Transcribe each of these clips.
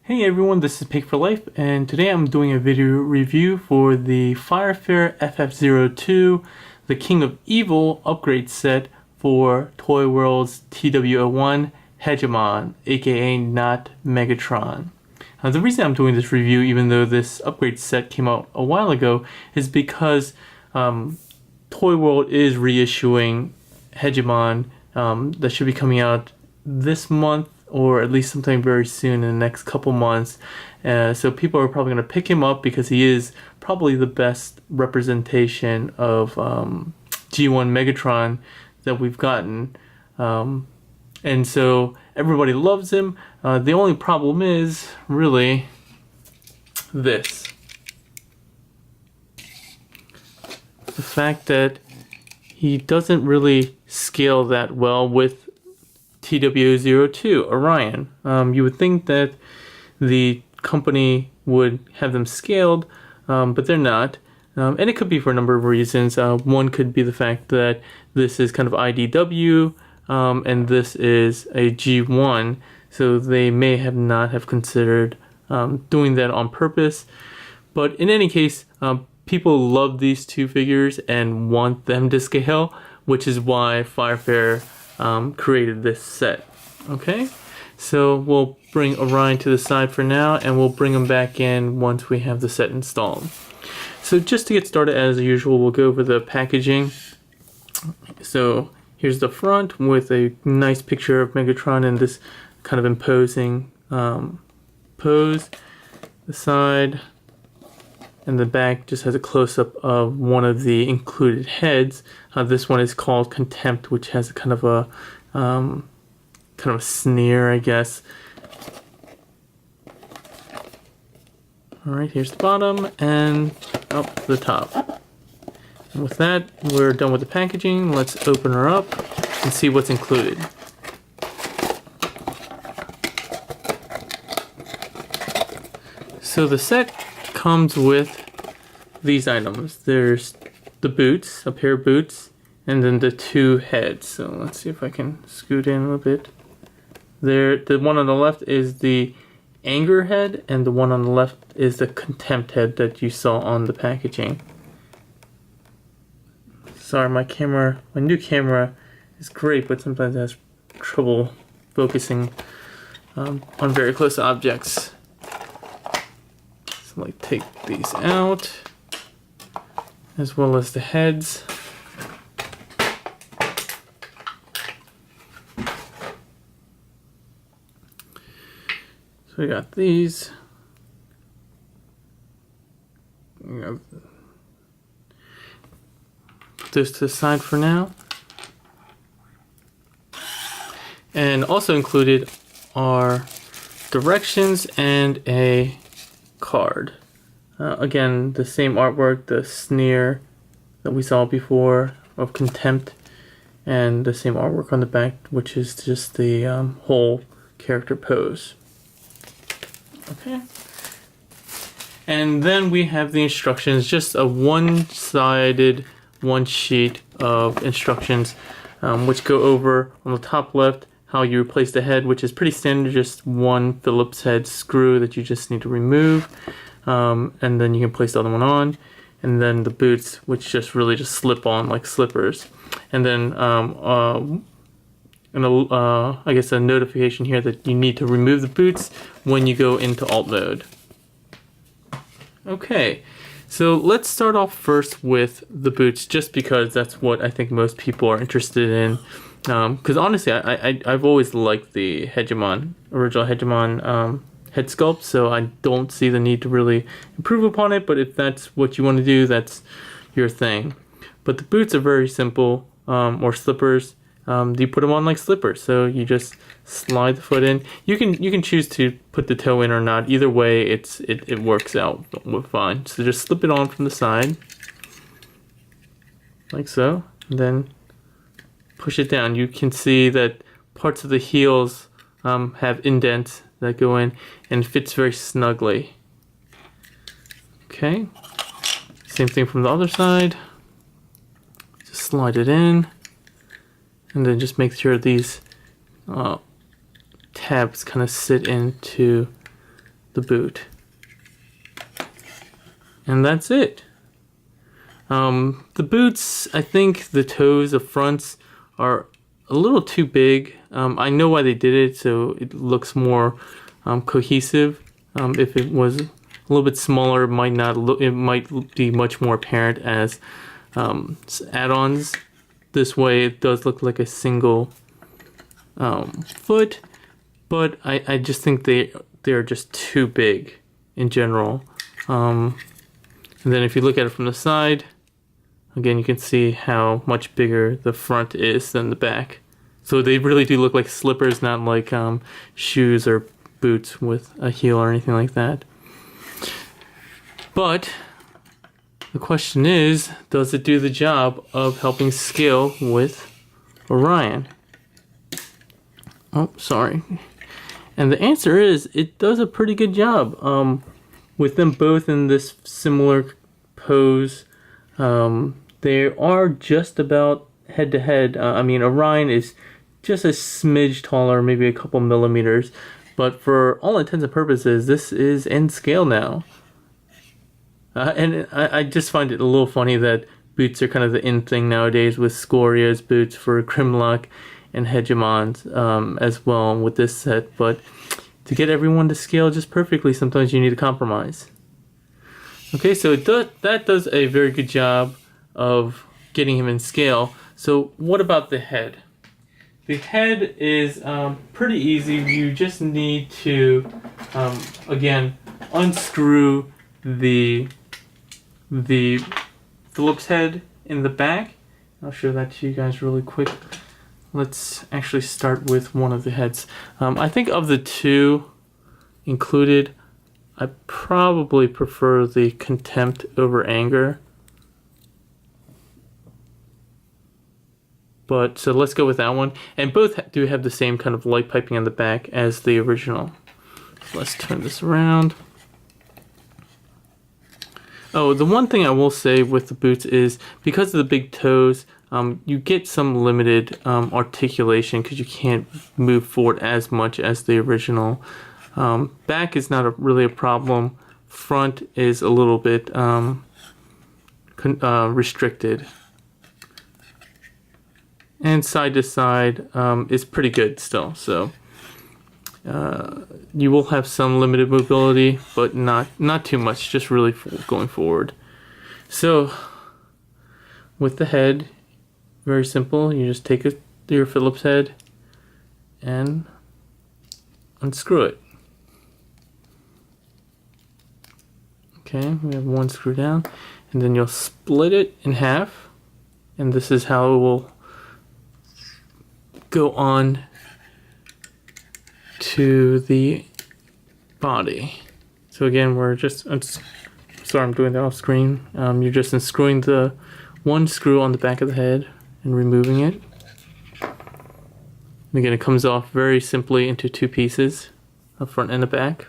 Hey everyone, this is Pig for Life, and today I'm doing a video review for the FireFair FF02, the King of Evil upgrade set for Toyworld's TW01 Hegemon, aka not Megatron. The reason I'm doing this review, even though this upgrade set came out a while ago, is because Toyworld is reissuing Hegemon that should be coming out this month, or at least sometime very soon in the next couple months. So people are probably going to pick him up because he is probably the best representation of G1 Megatron that we've gotten. And so everybody loves him. The only problem is really this. The fact that he doesn't really scale that well with TW02 Orion. You would think that the company would have them scaled, but they're not. And it could be for a number of reasons. One could be the fact that this is kind of IDW, and this is a G1, so they may have not have considered doing that on purpose. But in any case, people love these two figures and want them to scale, which is why FireFair created this set. Okay, so we'll bring Orion to the side for now, and we'll bring him back in once we have the set installed. So just to get started, as usual, we'll go over the packaging. So here's the front with a nice picture of Megatron in this kind of imposing pose. The side and the back just has a close-up of one of the included heads. This one is called Contempt, which has a kind of a sneer, I guess. Alright, here's the bottom and up the top. And with that, we're done with the packaging. Let's open her up and see what's included. So the set comes with these items. There's the boots, a pair of boots, and then the two heads. So let's see if I can scoot in a little bit. There, the one on the left is the anger head, and the one on the left is the contempt head that you saw on the packaging. Sorry, my new camera is great, but sometimes it has trouble focusing on very close objects. So like take these out, as well as the heads. So we got these. Put this to the side for now. And also included are directions and a card. Again, the same artwork, the sneer that we saw before of Contempt, and the same artwork on the back, which is just the whole character pose. Okay. And then we have the instructions, just a one-sided, one sheet of instructions, which go over on the top left how you replace the head, which is pretty standard, just one Phillips head screw that you just need to remove, and then you can place the other one on, and then the boots, which just really just slip on like slippers, and then I guess a notification here that you need to remove the boots when you go into alt mode. Okay, so let's start off first with the boots, just because that's what I think most people are interested in. Because honestly, I've always liked the original Hegemon head sculpt, so I don't see the need to really improve upon it, but if that's what you want to do, that's your thing. But the boots are very simple, or slippers. You put them on like slippers, so you just slide the foot in. You can choose to put the toe in or not. Either way, it works out fine. So just slip it on from the side, like so, and then push it down. You can see that parts of the heels have indents that go in, and fits very snugly. Okay, same thing from the other side. Just slide it in. And then just make sure these tabs kind of sit into the boot. And that's it. The boots, I think the toes, the fronts are a little too big. I know why they did it, so it looks more cohesive. If it was a little bit smaller, it might not look. It might be much more apparent as add-ons. This way, it does look like a single foot, but I just think they're just too big in general. And then if you look at it from the side, again, you can see how much bigger the front is than the back. So they really do look like slippers, not like shoes or boots with a heel or anything like that. But the question is, does it do the job of helping scale with Orion? Oh, sorry. And the answer is, it does a pretty good job. With them both in this similar pose, they are just about head to head. I mean, Orion is just a smidge taller, maybe a couple millimeters, but for all intents and purposes, this is in scale now. And I just find it a little funny that boots are kind of the in thing nowadays, with Scoria's boots for Grimlock and Hegemon's as well with this set. But to get everyone to scale just perfectly, sometimes you need a compromise. Okay, so that does a very good job of getting him in scale. So what about the head? The head is pretty easy. You just need to, again, unscrew the Phillips head in the back. I'll show that to you guys really quick. Let's actually start with one of the heads. I think of the two included, I probably prefer the Contempt over Anger. But so let's go with that one. And both do have the same kind of light piping on the back as the original. So let's turn this around. Oh, the one thing I will say with the boots is, because of the big toes, you get some limited articulation because you can't move forward as much as the original. Back is not really a problem. Front is a little bit restricted. And side to side is pretty good still. So you will have some limited mobility, but not too much, just really going forward. So with the head, very simple. You just take your Phillips head and unscrew it. Okay, we have one screw down, and then you'll split it in half, and this is how it will go on to the body. So again, we're just, sorry, I'm doing that off screen. You're just unscrewing the one screw on the back of the head and removing it. And again, it comes off very simply into two pieces, a front and a back.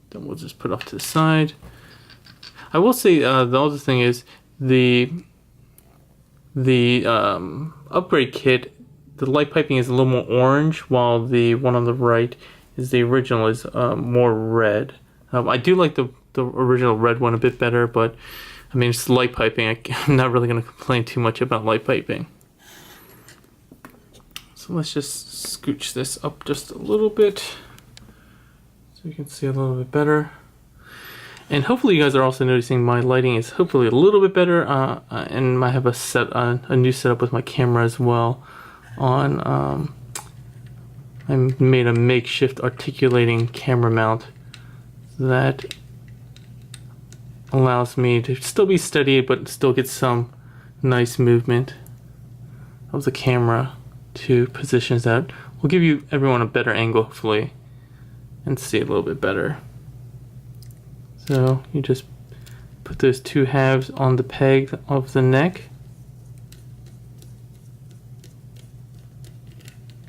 Then we'll just put it off to the side. I will say the other thing is the upgrade kit, the light piping is a little more orange, while the one on the right is the original is more red. I do like the original red one a bit better, but I mean, it's light piping. I'm not really going to complain too much about light piping. So let's just scooch this up just a little bit so you can see a little bit better. And hopefully you guys are also noticing my lighting is hopefully a little bit better, and I have a new setup with my camera as well. I made a makeshift articulating camera mount that allows me to still be steady but still get some nice movement of the camera to positions that will give everyone a better angle, hopefully, and see a little bit better. So you just put those two halves on the peg of the neck,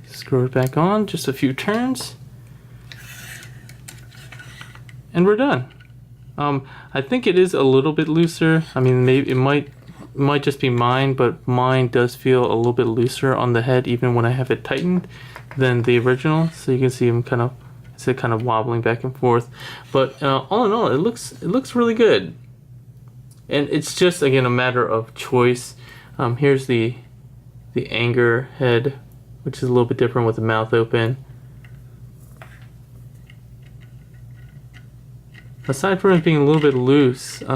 screw it back on, just a few turns, and we're done. I think it is a little bit looser. I mean, maybe it might just be mine, but mine does feel a little bit looser on the head even when I have it tightened than the original. So you can see I'm kind of It's kind of wobbling back and forth, but all in all, it looks really good. And it's just, again, a matter of choice. Here's the anger head, which is a little bit different with the mouth open. Aside from it being a little bit loose, it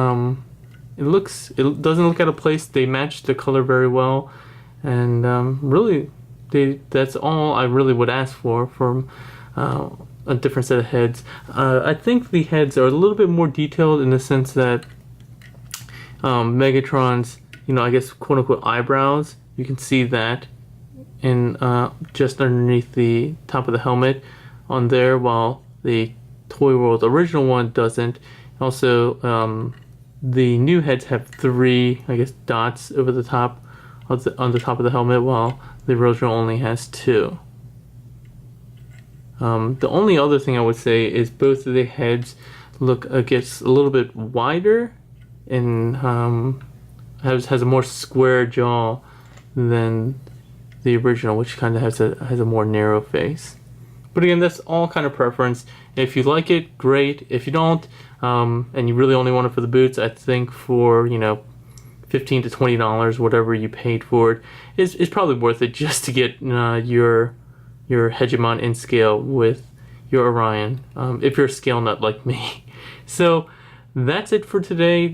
doesn't look out of place. They match the color very well, and really, that's all I really would ask for from a different set of heads. I think the heads are a little bit more detailed in the sense that Megatron's, I guess, quote-unquote eyebrows, you can see that in just underneath the top of the helmet on there, while the Toyworld original one doesn't. Also, the new heads have 3, I guess, dots over the top on the top of the helmet, while the original only has 2. The only other thing I would say is both of the heads look, gets a little bit wider and has a more square jaw than the original, which kind of has a more narrow face. But again, that's all kind of preference. If you like it, great. If you don't, and you really only want it for the boots, I think for $15 to $20, whatever you paid for it, is probably worth it just to get your Hegemon in scale with your Orion, if you're a scale nut like me. So that's it for today.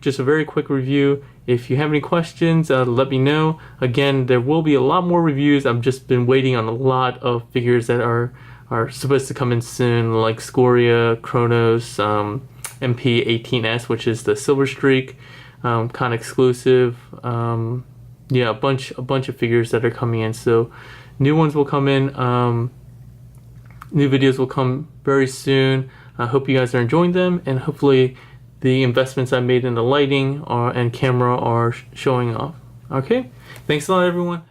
Just a very quick review. If you have any questions, let me know. Again, there will be a lot more reviews. I've just been waiting on a lot of figures that are supposed to come in soon, like Scoria, Kronos, MP18S, which is the Silver Streak, con exclusive. Yeah, a bunch of figures that are coming in. So new ones will come in. New videos will come very soon. I hope you guys are enjoying them, and hopefully the investments I made in the lighting and camera are showing off. Okay, thanks a lot, everyone.